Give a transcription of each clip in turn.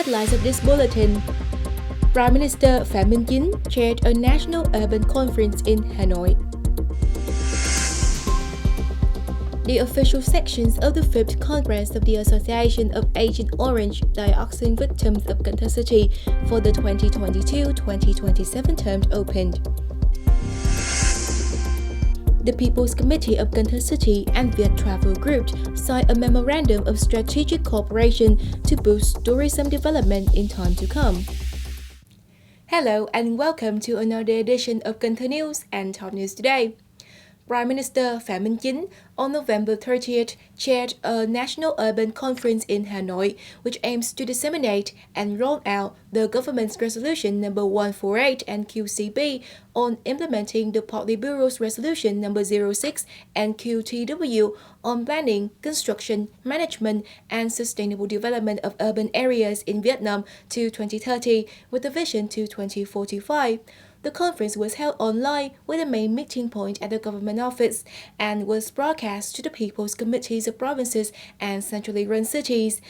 headlines of this bulletin. Prime Minister Phạm Minh Chính chaired a national urban conference in Hanoi. The official sections of the 5th Congress of the Association of Agent Orange Dioxin Victims of Cần Thơ City for the 2022-2027 term opened. The People's Committee of Cần Thơ City and Vietravel Group signed a memorandum of strategic cooperation to boost tourism development in time to come. Hello and welcome to another edition of Cần Thơ News and Top News Today. Prime Minister Phạm Minh Chính on November 30th chaired a national urban conference in Hanoi, which aims to disseminate and roll out the government's resolution number 148 and QCB on implementing the Politburo's resolution number 06 and QTW on planning, construction, management, and sustainable development of urban areas in Vietnam to 2030 with a vision to 2045. The conference was held online with the main meeting point at the government office and was broadcast to the People's Committees of provinces and centrally run cities.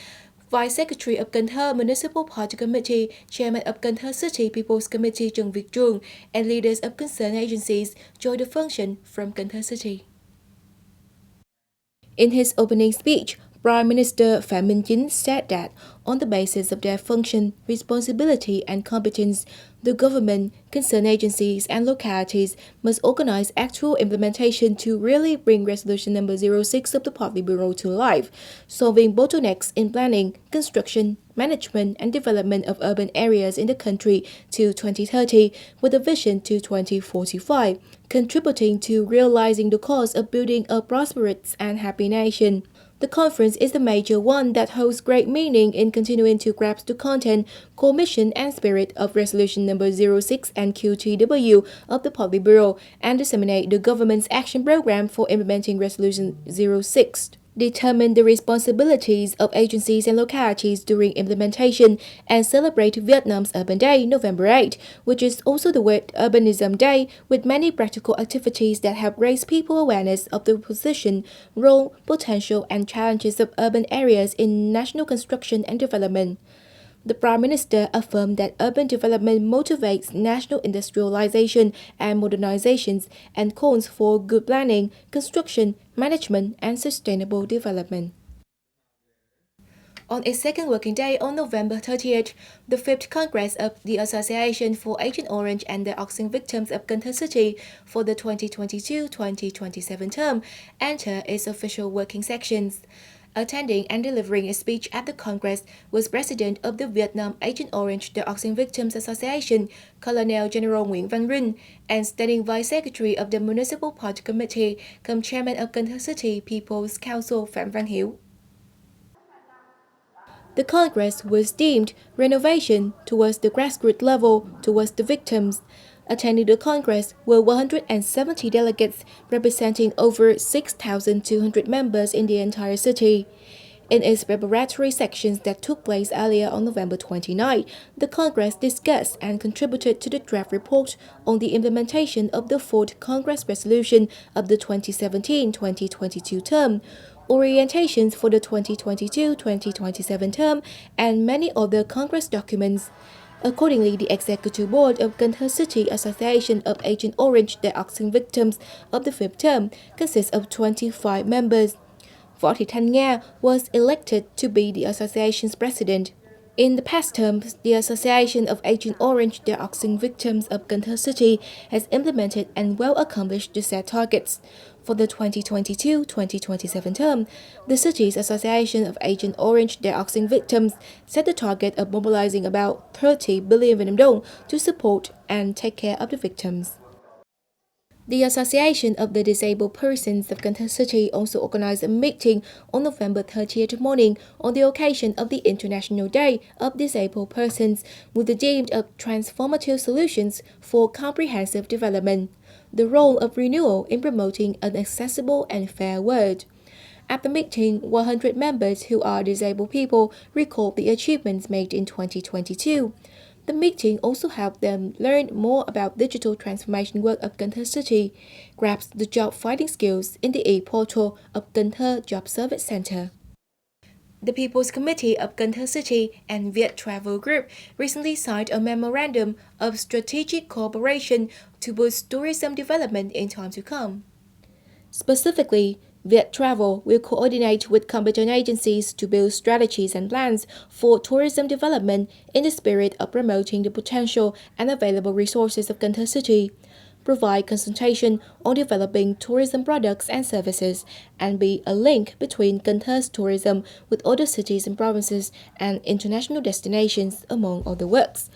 Vice Secretary of Cần Thơ Municipal Party Committee, Chairman of Cần Thơ City People's Committee Chương, and leaders of concerned agencies joined the function from Cần Thơ City. In his opening speech, Prime Minister Phạm Minh Chính said that on the basis of their function, responsibility and competence, the government, concerned agencies and localities must organize actual implementation to really bring resolution number 06 of the Politburo to life, solving bottlenecks in planning, construction, management and development of urban areas in the country to 2030 with a vision to 2045, contributing to realizing the cause of building a prosperous and happy nation. The conference is the major one that holds great meaning in continuing to grasp the content, core mission and spirit of Resolution number 06 and QTW of the Politburo and disseminate the government's action program for implementing Resolution 06. Determine the responsibilities of agencies and localities during implementation, and celebrate Vietnam's Urban Day, November 8, which is also the World Urbanism Day, with many practical activities that help raise people awareness of the position, role, potential, and challenges of urban areas in national construction and development. The Prime Minister affirmed that urban development motivates national industrialization and modernizations and calls for good planning, construction, management, and sustainable development. On its second working day on November 30th, the 5th Congress of the Association for Agent Orange and Dioxin Victims of Cần Thơ City for the 2022-2027 term entered its official working sections. Attending and delivering a speech at the Congress was President of the Vietnam Agent Orange Dioxin Victims Association, Colonel General Nguyễn Văn Rinh, and Standing Vice Secretary of the Municipal Party Committee, cum Chairman of Cần Thơ City People's Council Phạm Văn Hiếu. The Congress was deemed renovation towards the grassroots level, towards the victims. Attending the Congress were 170 delegates representing over 6,200 members in the entire city. In its preparatory sections that took place earlier on November 29, the Congress discussed and contributed to the draft report on the implementation of the 4th Congress resolution of the 2017-2022 term, orientations for the 2022-2027 term, and many other Congress documents. Accordingly, the Executive Board of Cần Thơ City Association of Agent Orange Dioxin Victims of the 5th term consists of 25 members. Võ Thị Thanh Nga was elected to be the association's president. In the past terms, the Association of Agent Orange Dioxin Victims of Cần Thơ City has implemented and well accomplished the set targets. For the 2022-2027 term, the city's Association of Agent Orange Dioxin Victims set the target of mobilizing about 30 billion Vietnam dong to support and take care of the victims. The Association of the Disabled Persons of Cần Thơ City also organized a meeting on November 30th morning on the occasion of the International Day of Disabled Persons with the theme of transformative solutions for comprehensive development, the role of renewal in promoting an accessible and fair world. At the meeting, 100 members who are disabled people recalled the achievements made in 2022. The meeting also helped them learn more about digital transformation work of Cần Thơ City, grasp the job finding skills in the e-portal of Cần Thơ Job Service Center. The People's Committee of Cần Thơ City and Vietravel Group recently signed a memorandum of strategic cooperation to boost tourism development in time to come. Specifically, Vietravel will coordinate with competent agencies to build strategies and plans for tourism development in the spirit of promoting the potential and available resources of Cần Thơ City, provide consultation on developing tourism products and services, and be a link between Cần Thö's tourism with other cities and provinces and international destinations, among other works.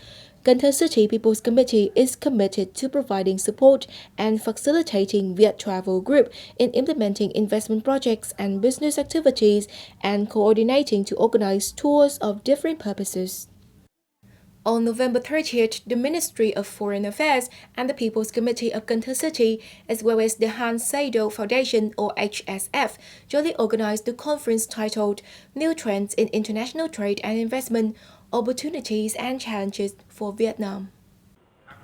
Cần Thơ City People's Committee is committed to providing support and facilitating Vietravel Group in implementing investment projects and business activities and coordinating to organize tours of different purposes. On November 30th, the Ministry of Foreign Affairs and the People's Committee of Cần Thơ City, as well as the Hans Seydoux Foundation or HSF, jointly organized the conference titled New Trends in International Trade and Investment, Opportunities and Challenges for Vietnam.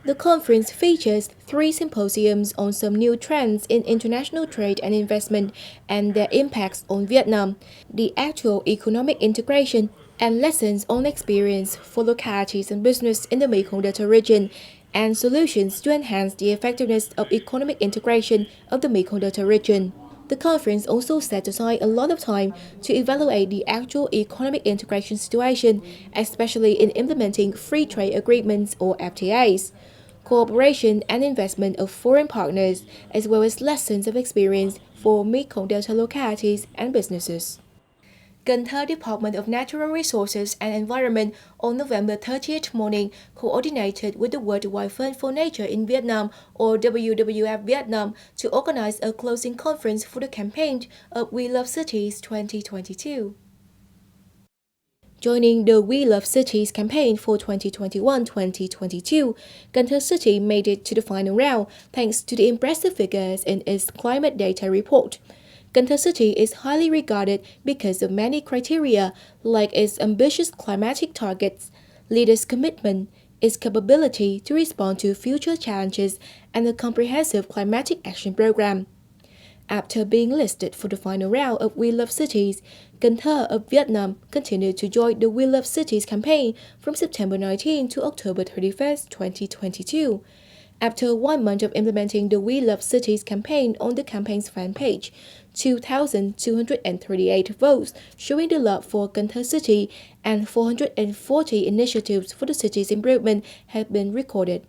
The conference features 3 symposiums on some new trends in international trade and investment and their impacts on Vietnam, the actual economic integration, and lessons on experience for localities and business in the Mekong Delta region, and solutions to enhance the effectiveness of economic integration of the Mekong Delta region. The conference also set aside a lot of time to evaluate the actual economic integration situation, especially in implementing free trade agreements or FTAs, cooperation and investment of foreign partners, as well as lessons of experience for Mekong Delta localities and businesses. Cần Thơ Department of Natural Resources and Environment on November 30th morning coordinated with the Worldwide Fund for Nature in Vietnam or WWF Vietnam to organize a closing conference for the campaign of We Love Cities 2022. Joining the We Love Cities campaign for 2021-2022, Cần Thơ City made it to the final round thanks to the impressive figures in its climate data report. Cần Thơ City is highly regarded because of many criteria like its ambitious climatic targets, leaders' commitment, its capability to respond to future challenges, and a comprehensive climatic action program. After being listed for the final round of We Love Cities, Cần Thơ of Vietnam continued to join the We Love Cities campaign from September 19 to October 31st, 2022. After 1 month of implementing the We Love Cities campaign on the campaign's fan page, 2,238 votes showing the love for Cần Thơ City and 440 initiatives for the city's improvement have been recorded.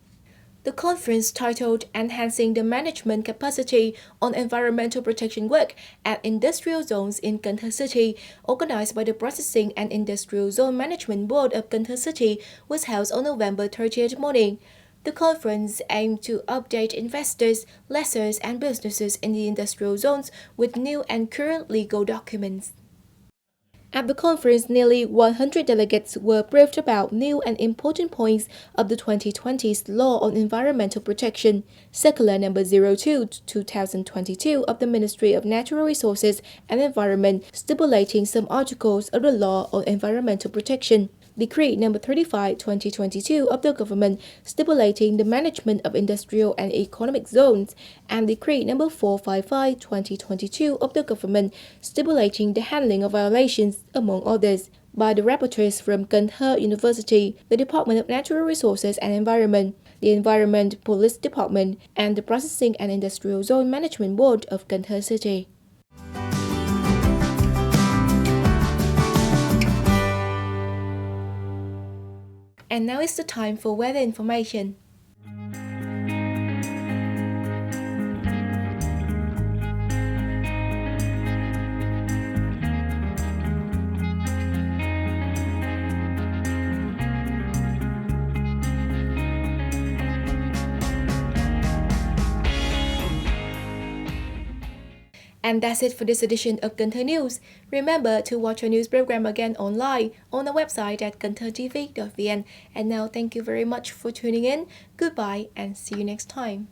The conference titled Enhancing the Management Capacity on Environmental Protection Work at Industrial Zones in Cần Thơ City, organized by the Processing and Industrial Zone Management Board of Cần Thơ City, was held on November 30th morning. The conference aimed to update investors, lessors, and businesses in the industrial zones with new and current legal documents. At the conference, nearly 100 delegates were briefed about new and important points of the 2020's Law on Environmental Protection, Circular No. 02/2022 of the Ministry of Natural Resources and Environment, stipulating some articles of the Law on Environmental Protection. Decree No. 35/2022 of the government stipulating the management of industrial and economic zones, and Decree No. 455/2022 of the government stipulating the handling of violations, among others, by the rapporteurs from Cần Thơ University, the Department of Natural Resources and Environment, the Environment Police Department, and the Processing and Industrial Zone Management Board of Cần Thơ City. And now it's the time for weather information. And that's it for this edition of Cần Thơ News. Remember to watch our news program again online on our website at kênthtv.vn. And now thank you very much for tuning in. Goodbye and see you next time.